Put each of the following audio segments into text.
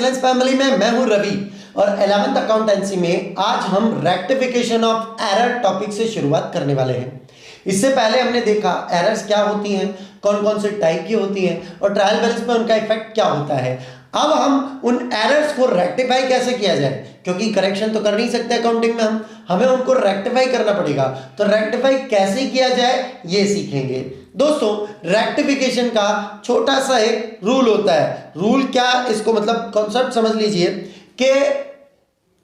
Excellence family में मैं हूं रवि और 11th अकाउंटेंसी में आज हम रेक्टिफिकेशन ऑफ एरर टॉपिक से शुरुआत करने वाले हैं। इससे पहले हमने देखा एरर्स क्या होती हैं, कौन कौन से टाइप की होती हैं और ट्रायल बैलेंस पे उनका इफेक्ट क्या होता है। अब हम उन एरर्स को रेक्टिफाई कैसे किया जाए, क्योंकि करेक्शन तो कर नहीं सकते अकाउंटिंग में, हमें उनको रेक्टिफाई करना पड़ेगा। तो रेक्टिफाई कैसे किया जाए ये सीखेंगे। दोस्तों, रेक्टिफिकेशन का छोटा सा एक रूल होता है। रूल क्या, इसको मतलब कॉन्सेप्ट समझ लीजिए कि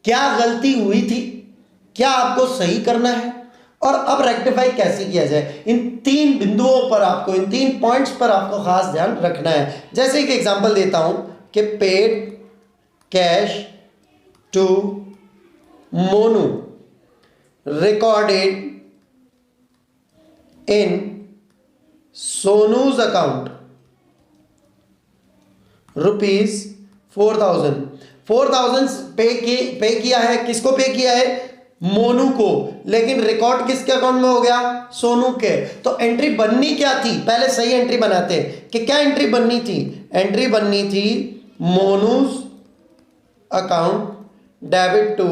क्या गलती हुई थी, क्या आपको सही करना है और अब रेक्टिफाई कैसे किया जाए। इन तीन बिंदुओं पर आपको, इन तीन पॉइंट्स पर आपको खास ध्यान रखना है। जैसे एक एग्जांपल देता हूं कि paid cash to Monu recorded in Sonu's account ₹4000 pay किया है। किसको पे किया है? मोनू को। लेकिन रिकॉर्ड किसके अकाउंट में हो गया? सोनू के। तो एंट्री बननी क्या थी? पहले सही एंट्री बनाते हैं कि क्या एंट्री बननी थी। एंट्री बननी थी Monu's account debit to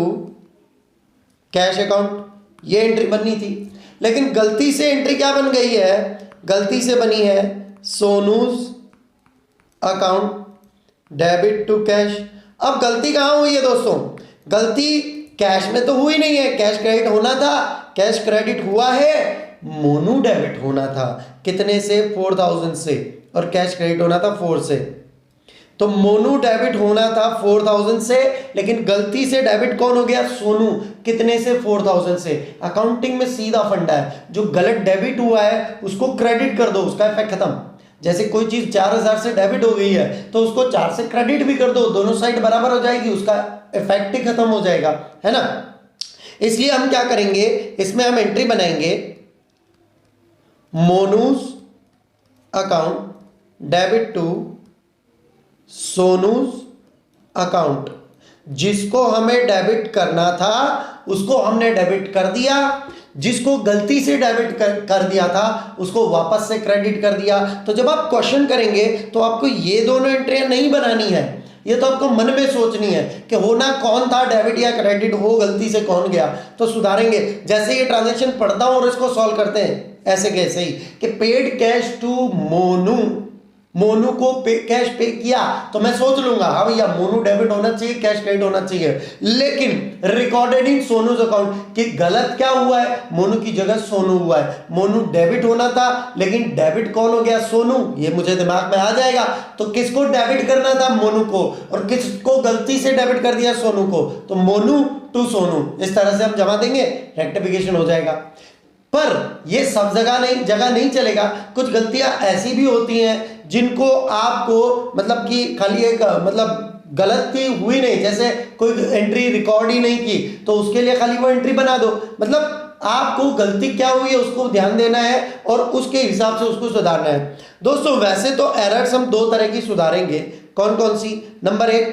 cash account, ये एंट्री बननी थी। लेकिन गलती से एंट्री क्या बन गई है? गलती से बनी है सोनूज अकाउंट डेबिट टू कैश। अब गलती कहां हुई है दोस्तों? गलती कैश में तो हुई नहीं है, कैश क्रेडिट होना था, कैश क्रेडिट हुआ है, मोनू डेबिट होना था। कितने से? 4000 से, और कैश क्रेडिट होना था 4 से। तो मोनू डेबिट होना था 4000 से, लेकिन गलती से डेबिट कौन हो गया? सोनू। कितने से? 4000 से। अकाउंटिंग में सीधा फंडा है, जो गलत डेबिट हुआ है उसको क्रेडिट कर दो, उसका इफेक्ट खत्म। जैसे कोई चीज 4000 से डेबिट हो गई है तो उसको 4 से क्रेडिट भी कर दो, दोनों साइड बराबर हो जाएगी, उसका इफेक्ट ही खत्म हो जाएगा, है ना। इसलिए हम क्या करेंगे, इसमें हम एंट्री बनाएंगे Monu's account debit to Sonu's account. जिसको हमें डेबिट करना था उसको हमने डेबिट कर दिया, जिसको गलती से डेबिट कर दिया था उसको वापस से क्रेडिट कर दिया। तो जब आप क्वेश्चन करेंगे तो आपको ये दोनों एंट्रियां नहीं बनानी है, ये तो आपको मन में सोचनी है कि होना कौन था, डेबिट या क्रेडिट, हो गलती से कौन गया, तो सुधारेंगे। जैसे ये ट्रांजैक्शन पढ़ता हूं और इसको सॉल्व करते हैं ऐसे कैसे ही कि paid cash to Monu, Monu को कैश पे किया तो मैं सोच लूंगा हाँ भैया मोनू डेबिट होना चाहिए, कैश क्रेडिट होना चाहिए। लेकिन रिकॉर्डेड इन सोनूज अकाउंट कि गलत क्या हुआ है, मोनू की जगह सोनू हुआ है। मोनू डेबिट होना था लेकिन डेबिट कौन हो गया? सोनू। ये मुझे दिमाग में आ जाएगा। तो किसको डेबिट करना था? मोनू को। और किसको गलती से डेबिट कर दिया? सोनू को। तो मोनू टू सोनू, इस तरह से हम जमा देंगे, रेक्टिफिकेशन हो जाएगा। पर ये सब जगह नहीं चलेगा। कुछ गलतियां ऐसी भी होती हैं जिनको आपको मतलब कि खाली एक मतलब गलती हुई नहीं, जैसे कोई एंट्री रिकॉर्ड ही नहीं की तो उसके लिए खाली वो एंट्री बना दो। मतलब आपको गलती क्या हुई है उसको ध्यान देना है और उसके हिसाब से उसको सुधारना है। दोस्तों, वैसे तो एरर्स हम दो तरह की सुधारेंगे। कौन कौन सी? Number 1,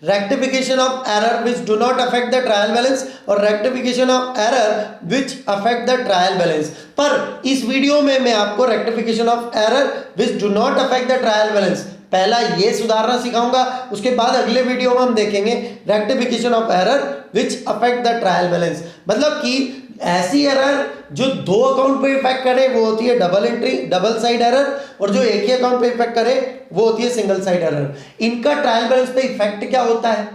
rectification of error which do not affect the trial balance और rectification of error which affect the trial balance। पर इस वीडियो में मैं आपको rectification of error which do not affect the trial balance पहला ये सुधारना सिखाऊंगा। उसके बाद अगले वीडियो में हम देखेंगे rectification of error which affect the trial balance। मतलब कि ऐसी एरर जो दो अकाउंट पे इफेक्ट करे वो होती है double entry, double side error, और जो एक ही अकाउंट पे इफेक्ट करे वो होती है सिंगल साइड एरर। इनका ट्रायल बैलेंस पे इफेक्ट क्या होता है,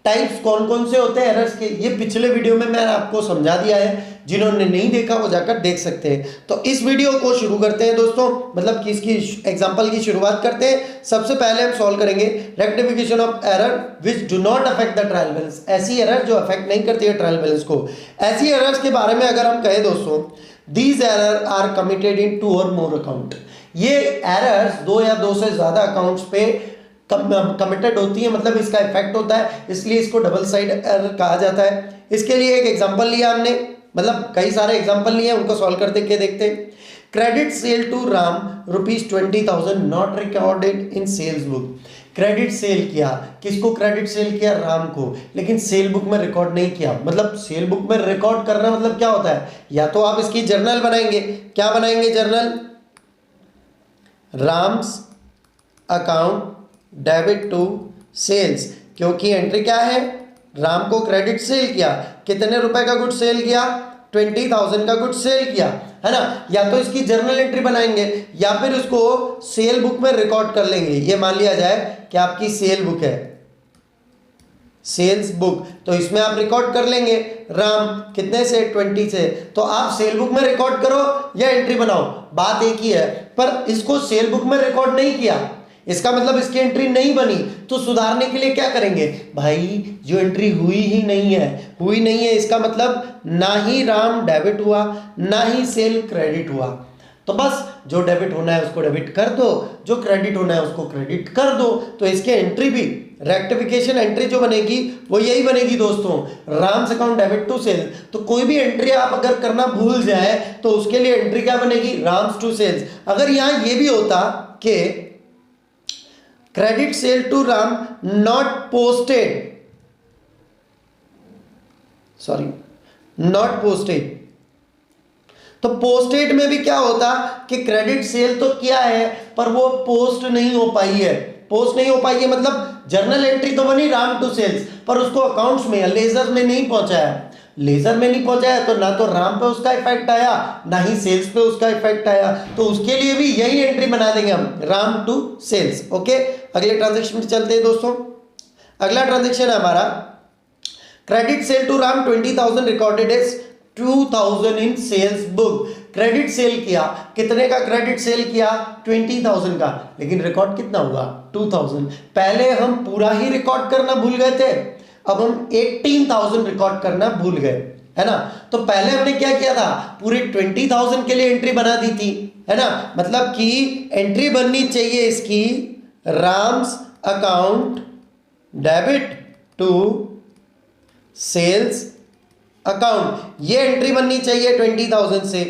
टाइप्स कौन कौन से होते हैं एरर्स के, ये पिछले वीडियो में मैंने आपको समझा दिया है। जिन्होंने नहीं देखा वो जाकर देख सकते हैं। तो इस वीडियो को शुरू करते हैं दोस्तों, मतलब कि इसकी एग्जांपल की शुरुआत करते हैं। सबसे पहले हम सॉल्व करेंगे rectification of error which do not affect the trial balance. ऐसी एरर जो अफेक्ट नहीं करती है ट्रायल बैलेंस को। ऐसी एरर्स के बारे में अगर हम कहें दोस्तों, these error are committed in 2 or more account. ये एरर्स 2 या 2 से ज्यादा अकाउंट्स पे कमिटेड होती है, मतलब इसका इफेक्ट होता है, इसलिए इसको डबल साइड एरर कहा जाता है। इसके लिए एक एग्जांपल लिया हमने, मतलब कई सारे एग्जांपल लिए, उनको सॉल्व करते के देखते हैं। Credit sale to Ram ₹20,000 not recorded in sales book. Credit sale किया, किसको क्रेडिट सेल किया? राम को, लेकिन सेल बुक में रिकॉर्ड नहीं किया। मतलब सेल बुक में रिकॉर्ड करना मतलब क्या होता है? या तो आप इसकी जर्नल बनाएंगे, क्या बनाएंगे? Journal Ram's account debit to sales, क्योंकि एंट्री क्या है, राम को क्रेडिट सेल किया, कितने रुपए का गुड सेल किया, 20,000 का गुड सेल किया, है ना। या तो इसकी जर्नल एंट्री बनाएंगे या फिर उसको सेल बुक में रिकॉर्ड कर लेंगे। ये मान लिया जाए कि आपकी सेल बुक है, सेल्स बुक, तो इसमें आप रिकॉर्ड कर लेंगे राम कितने से, 20 से। तो आप सेल बुक में रिकॉर्ड करो या एंट्री बनाओ, बात एक ही है। पर इसको सेल बुक में रिकॉर्ड नहीं किया, इसका मतलब इसकी एंट्री नहीं बनी, तो सुधारने के लिए क्या करेंगे भाई, जो एंट्री हुई ही नहीं है, इसका मतलब ना ही राम डेबिट हुआ ना ही सेल क्रेडिट हुआ। तो बस जो डेबिट होना है उसको डेबिट कर दो, जो क्रेडिट होना है उसको क्रेडिट कर दो। तो इसके एंट्री भी रेक्टिफिकेशन एंट्री जो बनेगी वो यही बनेगी दोस्तों, Ram's account debit to sale. तो कोई भी एंट्री आप अगर करना भूल जाए तो उसके लिए एंट्री क्या बनेगी, राम्स टू सेल्स। अगर यहां ये भी होता कि credit sale to Ram not posted, not posted, तो पोस्टेड में भी क्या होता कि क्रेडिट सेल तो किया है पर वो पोस्ट नहीं हो पाई है। पोस्ट नहीं हो पाई है मतलब जर्नल एंट्री तो बनी राम टू सेल्स, पर उसको अकाउंट्स में या लेजर में नहीं पहुंचाया। लेजर में नहीं पहुंचाया तो ना तो राम पे उसका इफेक्ट आया ना ही सेल्स पे उसका इफेक्ट आया। तो उसके लिए भी यही एंट्री बना देंगे हम, राम टू सेल्स। ओके, अगले ट्रांजेक्शन में चलते हैं दोस्तों। अगला ट्रांजेक्शन है हमारा credit sale to Ram 20,000 recorded as 2,000 in sales book. Credit sale किया, कितने का क्रेडिट सेल किया, 20,000 का, लेकिन रिकॉर्ड कितना हुआ, 2,000। पहले हम पूरा ही रिकॉर्ड करना भूल गए थे, अब हम 18,000 रिकॉर्ड करना भूल गए, है ना। तो पहले हमने क्या किया था, पूरी 20,000 के लिए एंट्री बना दी थी, है ना। मतलब कि एंट्री बननी चाहिए इसकी Ram's account debit to sales account, ये एंट्री बननी चाहिए 20,000 से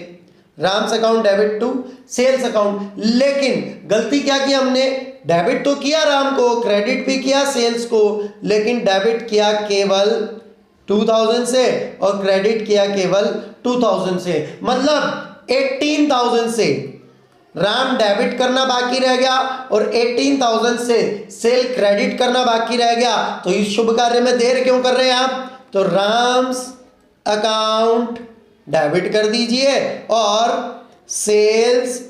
Ram's account debit to sales account. लेकिन गलती क्या की हमने, डेबिट तो किया राम को, क्रेडिट भी किया सेल्स को, लेकिन डेबिट किया केवल 2,000 से और क्रेडिट किया केवल 2,000 से। मतलब 18,000 से राम डेबिट करना बाकी रह गया और 18,000 से सेल क्रेडिट करना बाकी रह गया। तो इस शुभ कार्य में देर क्यों कर रहे हैं आप, तो राम्स अकाउंट डेबिट कर दीजिए और सेल्स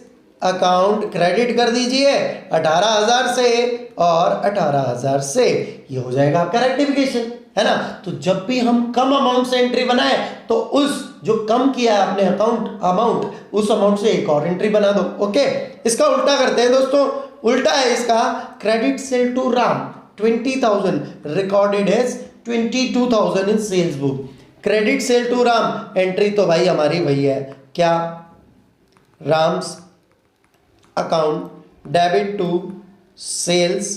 अकाउंट क्रेडिट कर दीजिए 18,000 से और 18,000 से। ये हो जाएगा आपका रेक्टिफिकेशन, है ना। तो जब भी हम कम अमाउंट से एंट्री बनाए तो उस जो कम किया है आपने अमाउंट उस अमाउंट से एक और एंट्री बना दो। ओके, इसका उल्टा करते हैं दोस्तों। उल्टा है इसका, credit sale to Ram 20,000 recorded as 22,000 in sales book. Credit sale to Ram entry तो भाई हमारी वही है, क्या, Ram's account debit to sales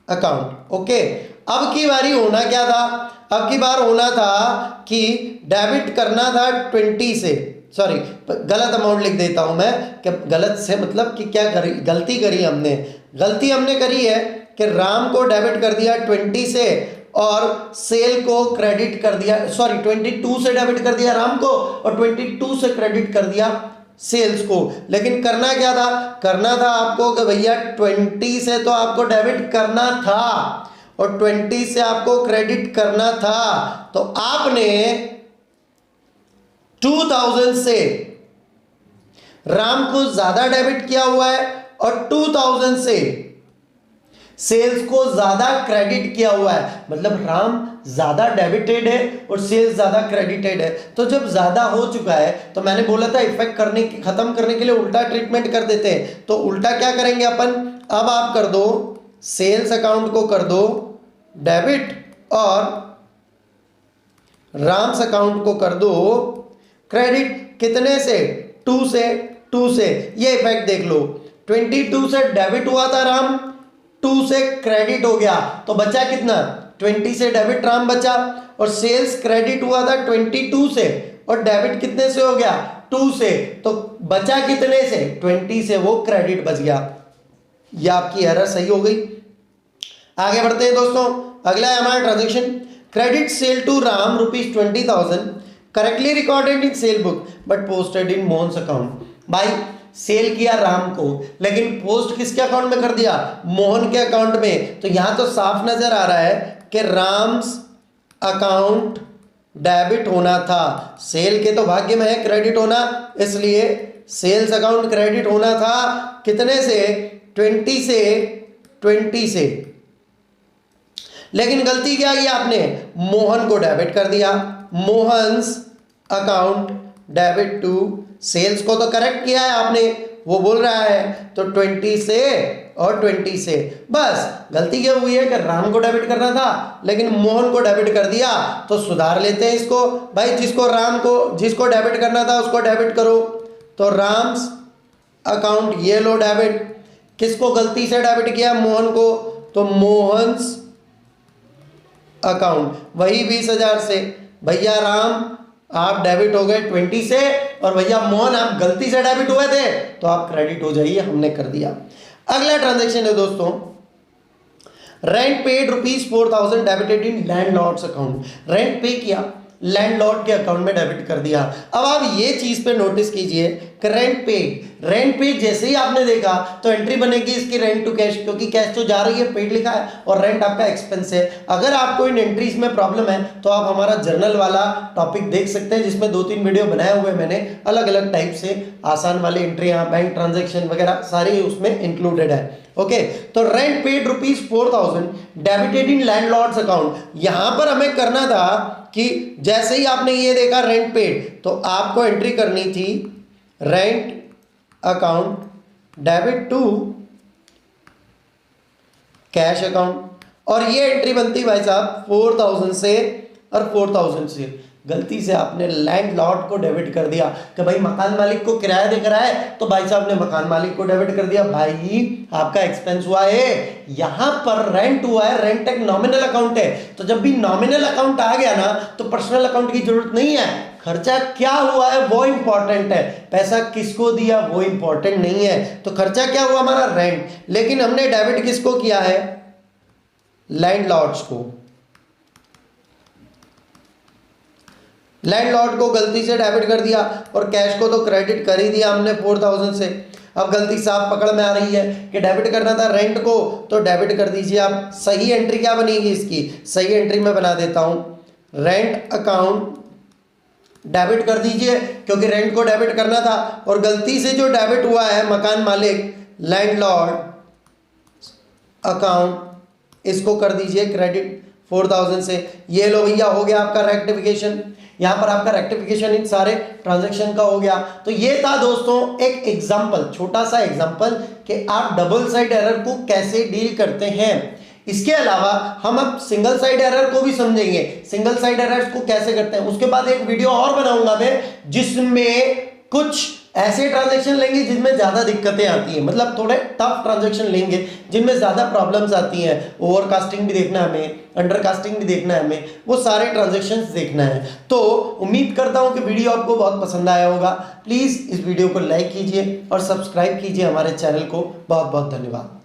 account. Okay, अब की बारी होना क्या था, अब की बार होना था कि डेबिट करना था 20 से, सॉरी गलत अमाउंट लिख देता हूं मैं, कि गलत से मतलब कि क्या करी, गलती करी हमने, गलती हमने करी है कि राम को डेबिट कर दिया 20 से और सेल को क्रेडिट कर दिया, सॉरी 22 से डेबिट कर दिया राम को और 22 से क्रेडिट कर दिया सेल्स को। लेकिन करना क्या था, करना था आपको कि भैया 20 से तो आपको डेबिट करना था और 20 से आपको क्रेडिट करना था। तो आपने 2,000 से राम को ज्यादा डेबिट किया हुआ है और 2,000 से सेल्स को ज्यादा क्रेडिट किया हुआ है। मतलब राम ज्यादा डेबिटेड है और सेल्स ज्यादा क्रेडिटेड है। तो जब ज्यादा हो चुका है तो मैंने बोला था इफेक्ट खत्म करने के लिए उल्टा ट्रीटमेंट कर देते हैं। तो उल्टा क्या करेंगे अपन, अब आप कर दो सेल्स अकाउंट को कर दो डेबिट और राम्स अकाउंट को कर दो क्रेडिट। कितने से, 2 से ये इफेक्ट देख लो, 22 से डेबिट हुआ था राम, 2 से क्रेडिट हो गया, तो बचा कितना, 20 से डेबिट राम बचा और सेल्स क्रेडिट हुआ था 22 से और डेबिट कितने से हो गया, 2 से, तो बचा कितने से, 20 से, वो क्रेडिट बच गया। ये आपकी एरर सही हो गई। आगे बढ़ते हैं दोस्तों, अगला है हमारा transaction credit sale to Ram ₹20,000 correctly recorded in sale book but posted in Mohan's account. भाई सेल किया राम को, लेकिन पोस्ट किसके अकाउंट में कर दिया, मोहन के अकाउंट में। तो यहां तो साफ नजर आ रहा है कि राम्स अकाउंट डेबिट होना था, सेल के तो भाग्य में है क्रेडिट होना, इसलिए सेल्स अकाउंट क्रेडिट होना था। कितने से, 20 से। लेकिन गलती क्या की आपने, मोहन को डेबिट कर दिया। Mohan's account debit to sales को तो करेक्ट किया है आपने, वो बोल रहा है तो 20 से और 20 से। बस गलती क्या हुई है कि राम को डेबिट करना था लेकिन मोहन को डेबिट कर दिया, तो सुधार लेते हैं इसको। भाई जिसको डेबिट करना था उसको डेबिट करो। तो राम्स अकाउंट ये लो डेबिट, किसको गलती से डेबिट किया, मोहन को, तो मोहन्स अकाउंट वही 20,000 से। भैया राम आप डेबिट हो गए 20 से, और भैया मोहन आप गलती से डेबिट हुए थे तो आप क्रेडिट हो जाइए, हमने कर दिया। अगला ट्रांजैक्शन है दोस्तों, rent paid ₹4,000 debited in landlords account. Rent पे किया, लैंडलॉर्ड के अकाउंट में डेबिट कर दिया। अब आप ये चीज पे नोटिस कीजिए कि रेंट पेड जैसे ही आपने देखा तो एंट्री बनेगी इसकी रेंट टू कैश, क्योंकि कैश तो जा रही है, पेड लिखा है और रेंट आपका एक्सपेंस है। अगर आपको इन एंट्रीज में प्रॉब्लम है तो आप हमारा जर्नल वाला टॉपिक देख सकते हैं, जिसमें 2-3 वीडियो बनाए हुए मैंने अलग अलग टाइप से, आसान वाली एंट्रियां, बैंक ट्रांजेक्शन वगैरह सारी उसमें इंक्लूडेड है। ओके, तो rent paid ₹4,000 debited in landlords account. यहां पर हमें करना था कि जैसे ही आपने ये देखा रेंट पेड, तो आपको एंट्री करनी थी rent account debit to cash account, और ये एंट्री बनती भाई साहब 4,000 से और 4,000 से। गलती से आपने लैंडलॉर्ड को डेबिट कर दिया कि भाई मकान मालिक को किराया देकर आए, तो भाई साहब ने मकान मालिक को डेबिट कर दिया। भाई आपका एक्सपेंस हुआ है, यहां पर रेंट हुआ है, रेंट एक नॉमिनल अकाउंट है, तो जब भी नॉमिनल अकाउंट आ गया ना तो पर्सनल अकाउंट की जरूरत नहीं है। खर्चा क्या हुआ है वो इंपॉर्टेंट है, पैसा किसको दिया वो इंपॉर्टेंट नहीं है। तो खर्चा क्या हुआ हमारा, रेंट, लेकिन हमने डेबिट किसको किया है, लैंडलॉर्ड्स को। लैंडलॉर्ड को गलती से डेबिट कर दिया और कैश को तो क्रेडिट कर ही दिया हमने 4,000 से। अब गलती साफ पकड़ में आ रही है कि डेबिट करना था रेंट को, तो डेबिट कर दीजिए आप। सही एंट्री क्या बनेगी इसकी, सही एंट्री में बना देता हूं, रेंट अकाउंट डेबिट कर दीजिए, क्योंकि रेंट को डेबिट करना था, और गलती से जो डेबिट हुआ है मकान मालिक, लैंडलॉर्ड अकाउंट, इसको कर दीजिए क्रेडिट 4,000 से। ये लो भैया, हो गया आपका रेक्टिफिकेशन। यहां पर आपका रेक्टिफिकेशन इन सारे ट्रांजैक्शन का हो गया। तो ये था दोस्तों एक एग्जांपल, छोटा सा एग्जांपल कि आप डबल साइड एरर को कैसे डील करते हैं। इसके अलावा हम अब सिंगल साइड एरर को भी समझेंगे, सिंगल साइड एरर्स को कैसे करते हैं। उसके बाद एक वीडियो और बनाऊंगा मैं, जिसमें कुछ ऐसे ट्रांजैक्शन लेंगे जिनमें ज्यादा दिक्कतें आती हैं, मतलब थोड़े टफ ट्रांजैक्शन लेंगे जिनमें ज्यादा प्रॉब्लम्स आती हैं। ओवरकास्टिंग भी देखना है हमें, अंडरकास्टिंग भी देखना है हमें, वो सारे ट्रांजैक्शंस देखना है। तो उम्मीद करता हूं कि वीडियो आपको बहुत पसंद आया होगा। प्लीज इस वीडियो को लाइक कीजिए और सब्सक्राइब कीजिए हमारे चैनल को। बहुत बहुत धन्यवाद।